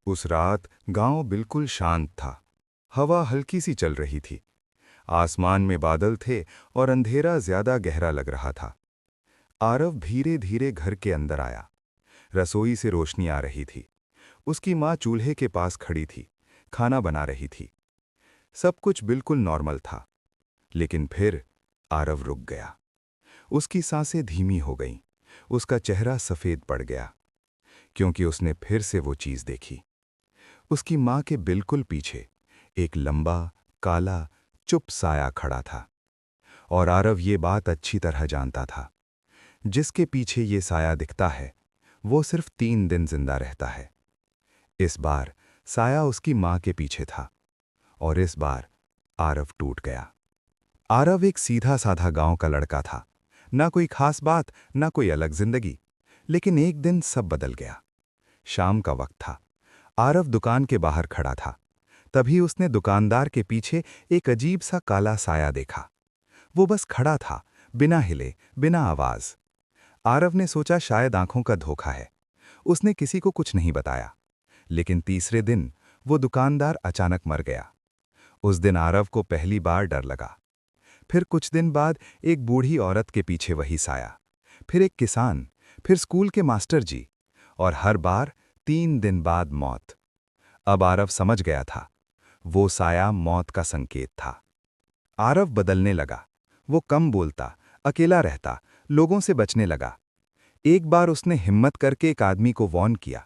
उस रात गांव बिल्कुल शांत था। हवा हल्की सी चल रही थी। आसमान में बादल थे और अंधेरा ज्यादा गहरा लग रहा था। आरव धीरे धीरे घर के अंदर आया। रसोई से रोशनी आ रही थी। उसकी माँ चूल्हे के पास खड़ी थी, खाना बना रही थी। सब कुछ बिल्कुल नॉर्मल था। लेकिन फिर आरव रुक गया। उसकी सांसें धीमी हो गईं। उसका चेहरा सफेद पड़ गया, क्योंकि उसने फिर से वो चीज देखी। उसकी माँ के बिल्कुल पीछे एक लंबा, काला, चुप साया खड़ा था। और आरव ये बात अच्छी तरह जानता था। जिसके पीछे ये साया दिखता है, वो सिर्फ 3 दिन जिंदा रहता है। इस बार साया उसकी माँ के पीछे था, और इस बार आरव टूट गया। आरव एक सीधा साधा गांव का लड़का था। ना कोई खास बात, ना कोई अलग जिंदगी। लेकिन एक दिन सब बदल गया। शाम का वक्त था। आरव दुकान के बाहर खड़ा था। तभी उसने दुकानदार के पीछे एक अजीब सा काला साया देखा। वो बस खड़ा था, बिना हिले, बिना आवाज। आरव ने सोचा शायद आंखों का धोखा है। उसने किसी को कुछ नहीं बताया। लेकिन तीसरे दिन वो दुकानदार अचानक मर गया। उस दिन आरव को पहली बार डर लगा। फिर कुछ दिन बाद एक बूढ़ी औरत के पीछे वही साया, फिर एक किसान, फिर स्कूल के मास्टर जी, और हर बार 3 दिन बाद मौत। अब आरव समझ गया था, वो साया मौत का संकेत था। आरव बदलने लगा। वो कम बोलता, अकेला रहता, लोगों से बचने लगा। एक बार उसने हिम्मत करके एक आदमी को वार्न किया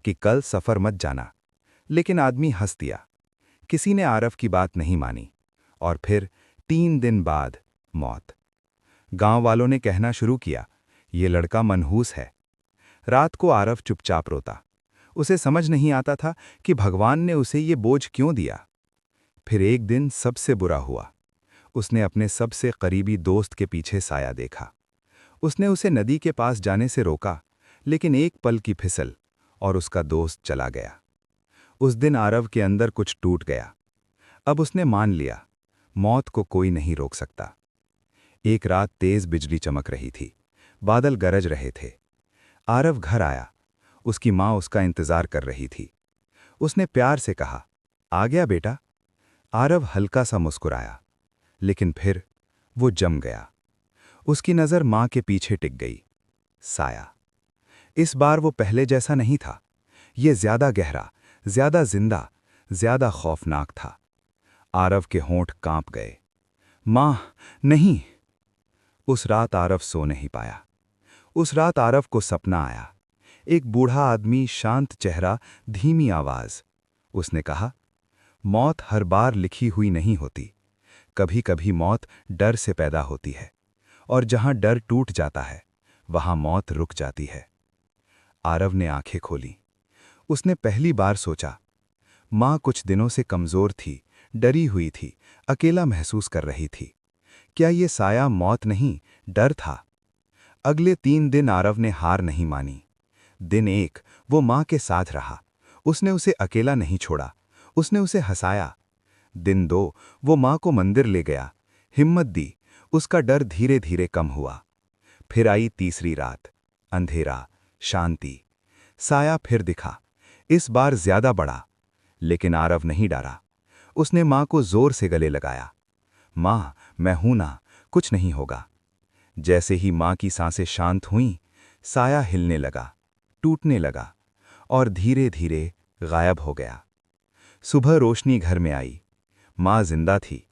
कि कल सफर मत जाना। लेकिन आदमी हंस दिया। किसी ने आरव की बात नहीं मानी। और फिर 3 दिन बाद मौत। गांव वालों ने कहना शुरू किया, ये लड़का मनहूस है। रात को आरव चुपचाप रोता। उसे समझ नहीं आता था कि भगवान ने उसे ये बोझ क्यों दिया। फिर एक दिन सबसे बुरा हुआ। उसने अपने सबसे करीबी दोस्त के पीछे साया देखा। उसने उसे नदी के पास जाने से रोका, लेकिन एक पल की फिसल और उसका दोस्त चला गया। उस दिन आरव के अंदर कुछ टूट गया। अब उसने मान लिया, मौत को कोई नहीं रोक सकता। एक रात तेज बिजली चमक रही थी। बादल गरज रहे थे। आरव घर आया। उसकी माँ उसका इंतजार कर रही थी। उसने प्यार से कहा, आ गया बेटा। आरव हल्का सा मुस्कुराया, लेकिन फिर वो जम गया। उसकी नज़र माँ के पीछे टिक गई। साया। इस बार वो पहले जैसा नहीं था। ये ज्यादा गहरा, ज्यादा जिंदा, ज्यादा खौफनाक था। आरव के होंठ कांप गए। माँ, नहीं। उस रात आरव सो नहीं पाया। उस रात आरव को सपना आया। एक बूढ़ा आदमी, शांत चेहरा, धीमी आवाज। उसने कहा, मौत हर बार लिखी हुई नहीं होती। कभी कभी मौत डर से पैदा होती है, और जहां डर टूट जाता है, वहां मौत रुक जाती है। आरव ने आंखें खोली। उसने पहली बार सोचा, माँ कुछ दिनों से कमजोर थी, डरी हुई थी, अकेला महसूस कर रही थी। क्या ये साया मौत नहीं, डर था? अगले 3 दिन आरव ने हार नहीं मानी। दिन 1 वो माँ के साथ रहा। उसने उसे अकेला नहीं छोड़ा। उसने उसे हंसाया। दिन 2 वो माँ को मंदिर ले गया, हिम्मत दी। उसका डर धीरे धीरे कम हुआ। फिर आई तीसरी रात। अंधेरा, शांति। साया फिर दिखा। इस बार ज्यादा बड़ा। लेकिन आरव नहीं डरा। उसने माँ को जोर से गले लगाया। माँ, मैं हूं ना, कुछ नहीं होगा। जैसे ही माँ की सांसें शांत हुईं, साया हिलने लगा, टूटने लगा, और धीरे धीरे गायब हो गया। सुबह रोशनी घर में आई। माँ जिंदा थी।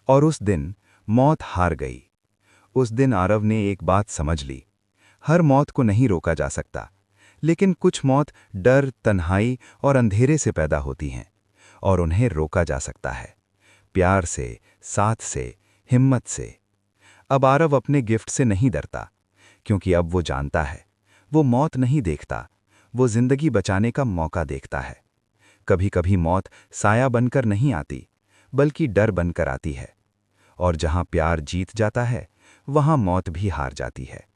और उस दिन मौत हार गई। उस दिन आरव ने एक बात समझ ली, हर मौत को नहीं रोका जा सकता। लेकिन कुछ मौत डर, तन्हाई और अंधेरे से पैदा होती हैं, और उन्हें रोका जा सकता है, प्यार से, साथ से, हिम्मत से। अब आरव अपने गिफ्ट से नहीं डरता, क्योंकि अब वो जानता है, वो मौत नहीं देखता, वो जिंदगी बचाने का मौका देखता है। कभी कभी मौत साया बनकर नहीं आती, बल्कि डर बनकर आती है। और जहां प्यार जीत जाता है, वहां मौत भी हार जाती है।